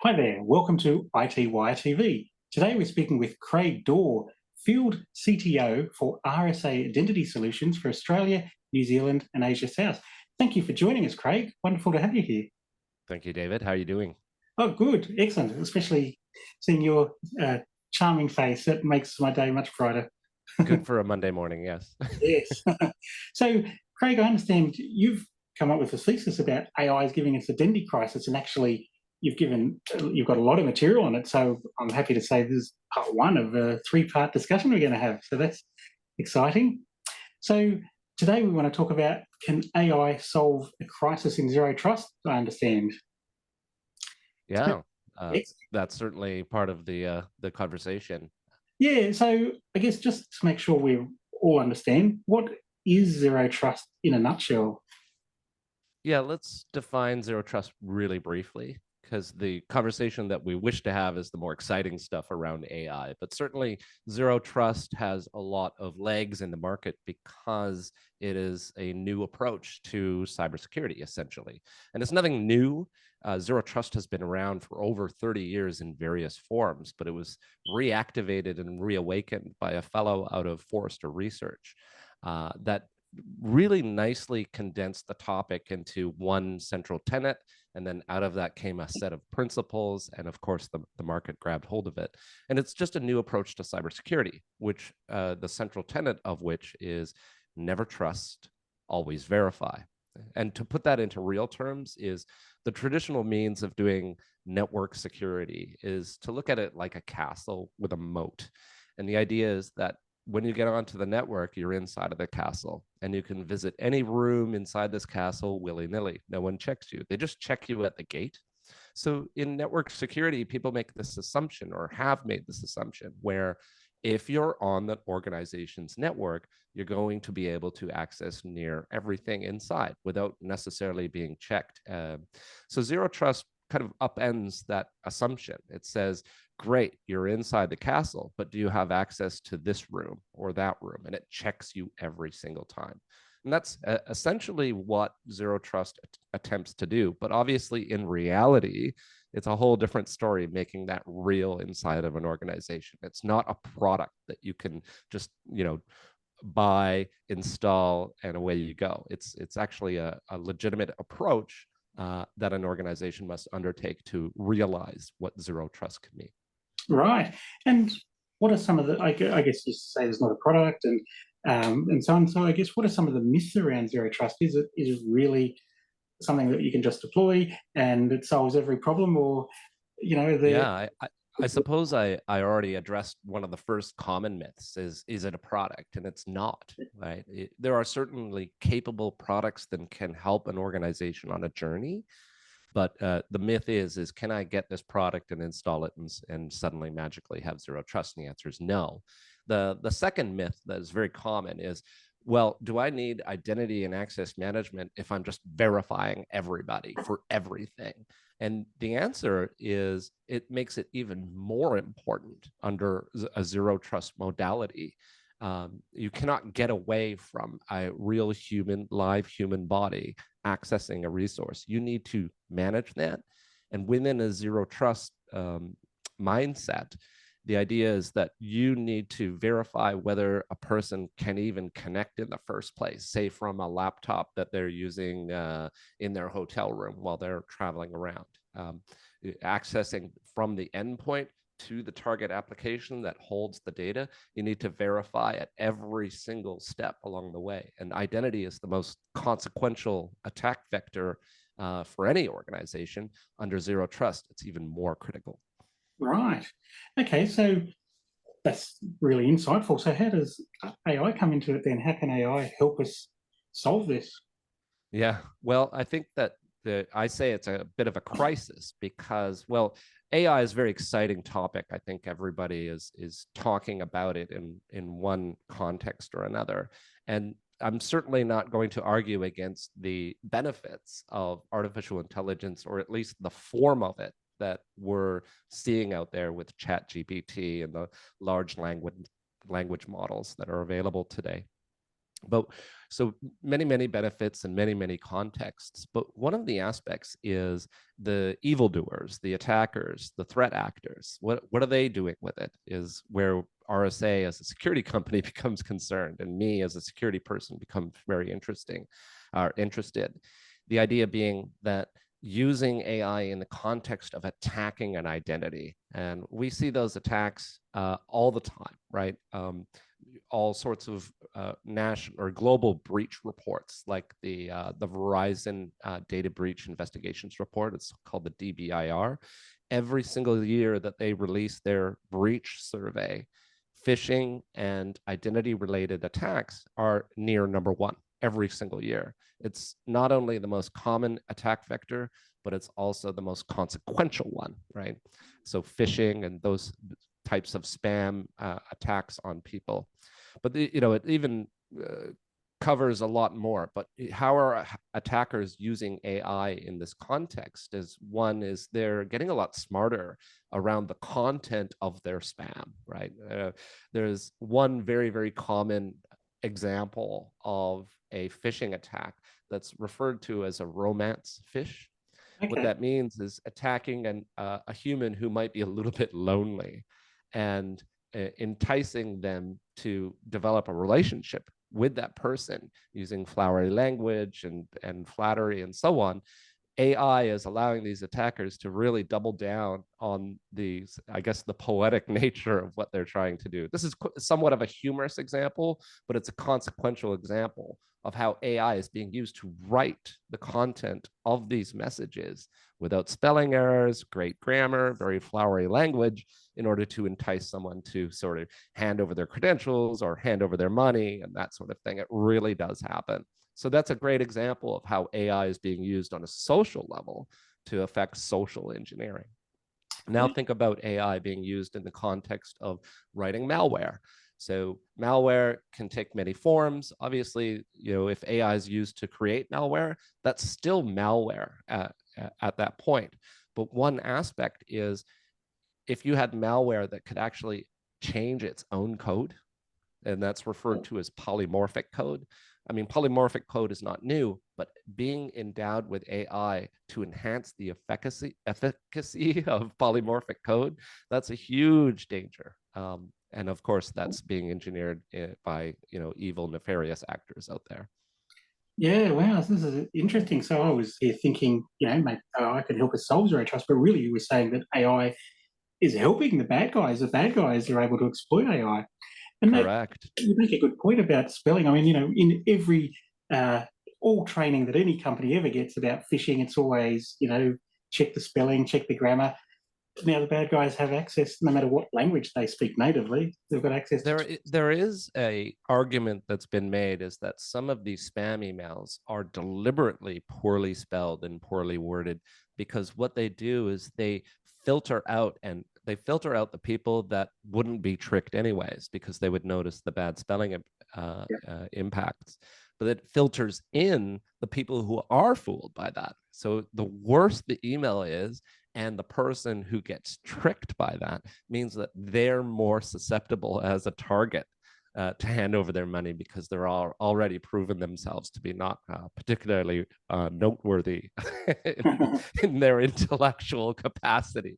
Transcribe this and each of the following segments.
Hi there, welcome to ITWire TV. Today we're speaking with Craig Dorr, Field CTO for RSA Identity Solutions for Australia, New Zealand and Asia South. Thank you for joining us, Craig. Wonderful to have you here. Thank you, David. How are you doing? Oh, good, excellent, especially seeing your charming face. That makes my day much brighter. Good for a Monday morning, yes. Yes. So, Craig, I understand you've come up with a thesis about AI is giving us identity crisis, and actually, you've got a lot of material on it. So, I'm happy to say this is part one of a three-part discussion we're going to have. So that's exciting. So today we want to talk about, can AI solve a crisis in zero trust? I understand. So, Yeah, that's certainly part of the conversation. yeah. So I guess just to make sure we all understand, what is zero trust in a nutshell? Yeah, let's define zero trust really briefly, because the conversation that we wish to have is the more exciting stuff around AI. But certainly, zero trust has a lot of legs in the market because it is a new approach to cybersecurity, essentially. And it's nothing new. Zero trust has been around for over 30 years in various forms, but it was reactivated and reawakened by a fellow out of Forrester Research that really nicely condensed the topic into one central tenet. And then out of that came a set of principles. And of course, the market grabbed hold of it. And it's just a new approach to cybersecurity, which the central tenet of which is never trust, always verify. And to put that into real terms is the traditional means of doing network security is to look at it like a castle with a moat. And the idea is that when you get onto the network, you're inside of the castle and you can visit any room inside this castle willy-nilly. No one checks you. They just check you at the gate. So in network security, people make this assumption or have made this assumption where if you're on the organization's network, you're going to be able to access near everything inside without necessarily being checked. So zero trust kind of upends that assumption. It says, great, you're inside the castle, but do you have access to this room or that room? And it checks you every single time. And that's essentially what zero trust attempts to do. But obviously, in reality, it's a whole different story making that real inside of an organization. It's not a product that you can just, buy, install, and away you go. It's actually a legitimate approach that an organization must undertake to realize what zero trust can mean. Right. And what are some of the, I guess you say there's not a product and so on. So I guess what are some of the myths around zero trust? Is it really something that you can just deploy and it solves every problem, or the Yeah, I suppose I already addressed one of the first common myths is it a product? And it's not, right? There are certainly capable products that can help an organization on a journey. But the myth is can I get this product and install it and suddenly magically have zero trust? And the answer is no. The second myth that is very common is, well, do I need identity and access management if I'm just verifying everybody for everything? And the answer is it makes it even more important under a zero trust modality. You cannot get away from a real human, live human body accessing a resource. You need to manage that. And within a zero trust mindset, the idea is that you need to verify whether a person can even connect in the first place, say from a laptop that they're using in their hotel room while they're traveling around. Accessing from the endpoint to the target application that holds the data, you need to verify at every single step along the way. And identity is the most consequential attack vector for any organization. Under zero trust, it's even more critical. right. Okay, so that's really insightful. So how does AI come into it then? How can AI help us solve this? Yeah, well, I think that I say it's a bit of a crisis because, well, AI is a very exciting topic. I think everybody is talking about it in one context or another, and I'm certainly not going to argue against the benefits of artificial intelligence, or at least the form of it that we're seeing out there with ChatGPT and the large language models that are available today. But So many benefits and many contexts. But one of the aspects is the evildoers, the attackers, the threat actors. What are they doing with it is where RSA as a security company becomes concerned, and me as a security person become very interested. The idea being that using AI in the context of attacking an identity. And we see those attacks all the time, right? All sorts of national or global breach reports, like the Verizon data breach investigations report. It's called the DBIR. Every single year that they release their breach survey, phishing and identity-related attacks are near number one every single year. It's not only the most common attack vector, but it's also the most consequential one, right? So phishing and those types of spam attacks on people. But it even covers a lot more. But how are attackers using AI in this context? One is they're getting a lot smarter around the content of their spam, right? There's one very common example of a phishing attack that's referred to as a romance phish. Okay. What that means is attacking a human who might be a little bit lonely and enticing them to develop a relationship with that person using flowery language and flattery and so on. AI is allowing these attackers to really double down on these, I guess, the poetic nature of what they're trying to do. This is somewhat of a humorous example, but it's a consequential example of how AI is being used to write the content of these messages without spelling errors, great grammar, very flowery language, in order to entice someone to sort of hand over their credentials or hand over their money and that sort of thing. It really does happen. So that's a great example of how AI is being used on a social level to affect social engineering. Now think about AI being used in the context of writing malware. So malware can take many forms. Obviously, if AI is used to create malware, that's still malware at that point. But one aspect is if you had malware that could actually change its own code, and that's referred to as polymorphic code. I mean, polymorphic code is not new, but being endowed with AI to enhance the efficacy of polymorphic code, that's a huge danger. And of course, that's being engineered by evil, nefarious actors out there. Yeah, wow, this is interesting. So I was here thinking, maybe AI can help us solve zero trust, but really you were saying that AI is helping the bad guys. The bad guys are able to exploit AI. And Correct. you make a good point about spelling. I mean, in every all training that any company ever gets about phishing, it's always, check the spelling, check the grammar. Now the bad guys have access, no matter what language they speak natively, they've got access to. There is a argument that's been made is that some of these spam emails are deliberately poorly spelled and poorly worded, because what they do is they filter out the people that wouldn't be tricked anyways, because they would notice the bad spelling impacts. But it filters in the people who are fooled by that. So the worse the email is, and the person who gets tricked by that, means that they're more susceptible as a target to hand over their money, because they're already proven themselves to be not particularly noteworthy in their intellectual capacity.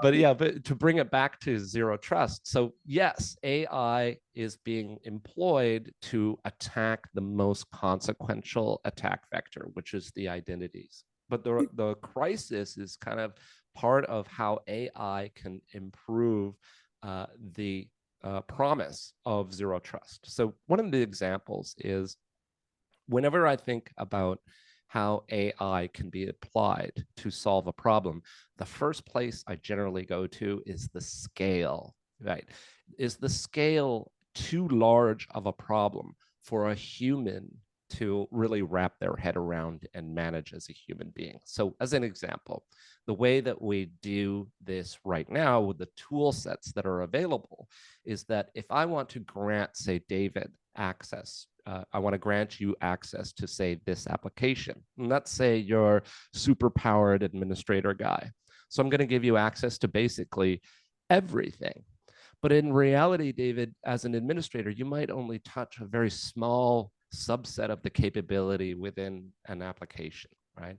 But yeah, but to bring it back to zero trust. So yes, AI is being employed to attack the most consequential attack vector, which is the identities. But the crisis is kind of part of how AI can improve the promise of zero trust. So one of the examples is, whenever I think about how AI can be applied to solve a problem, the first place I generally go to is the scale, right? Is the scale too large of a problem for a human to really wrap their head around and manage as a human being? So as an example, the way that we do this right now with the tool sets that are available is that if I want to grant, say, David access, I want to grant you access to, say, this application. And let's say you're super powered administrator guy. So I'm going to give you access to basically everything. But in reality, David, as an administrator, you might only touch a very small subset of the capability within an application, right?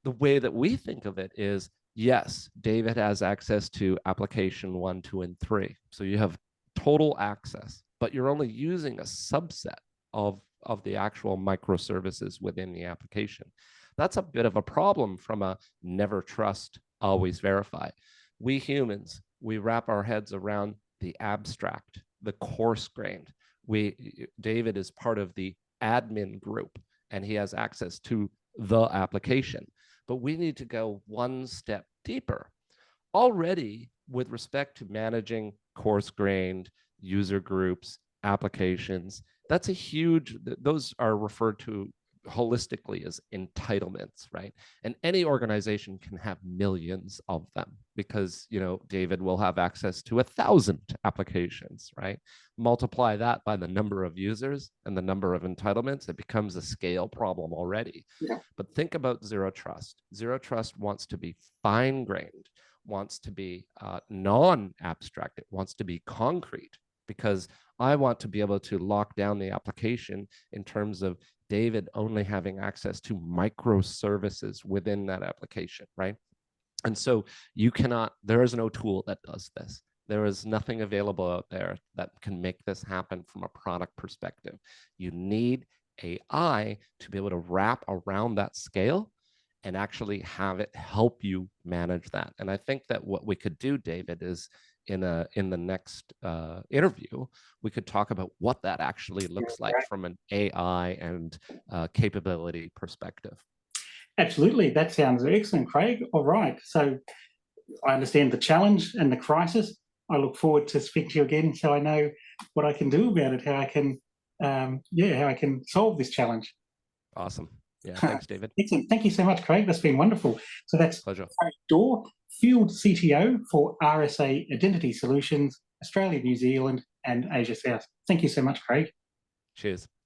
The way that we think of it is, yes, David has access to application 1, 2, and 3. So you have total access, but you're only using a subset of the actual microservices within the application. That's a bit of a problem from a never trust, always verify. We humans, we wrap our heads around the abstract, the coarse-grained. David is part of the admin group, and he has access to the application. But we need to go one step deeper. Already, with respect to managing coarse-grained user groups, applications, that's a huge, those are referred to holistically as entitlements, right? And any organization can have millions of them because, David will have access to 1,000 applications, right? Multiply that by the number of users and the number of entitlements, it becomes a scale problem already. Yeah. But think about zero trust. Zero trust wants to be fine-grained, wants to be non-abstract, it wants to be concrete, because I want to be able to lock down the application in terms of David only having access to microservices within that application, right? And so there is no tool that does this. There is nothing available out there that can make this happen from a product perspective. You need AI to be able to wrap around that scale and actually have it help you manage that. And I think that what we could do, David, is in the next interview, we could talk about what that actually looks like from an AI and capability perspective. Absolutely. That sounds excellent, Craig. All right. So I understand the challenge and the crisis. I look forward to speaking to you again so I know what I can do about it, how I can, how I can solve this challenge. Awesome. Yeah, thanks, David. Excellent. Thank you so much, Craig. That's been wonderful. So that's Pleasure. Craig Dorr, Field CTO for RSA Identity Solutions, Australia, New Zealand, and Asia South. Thank you so much, Craig. Cheers.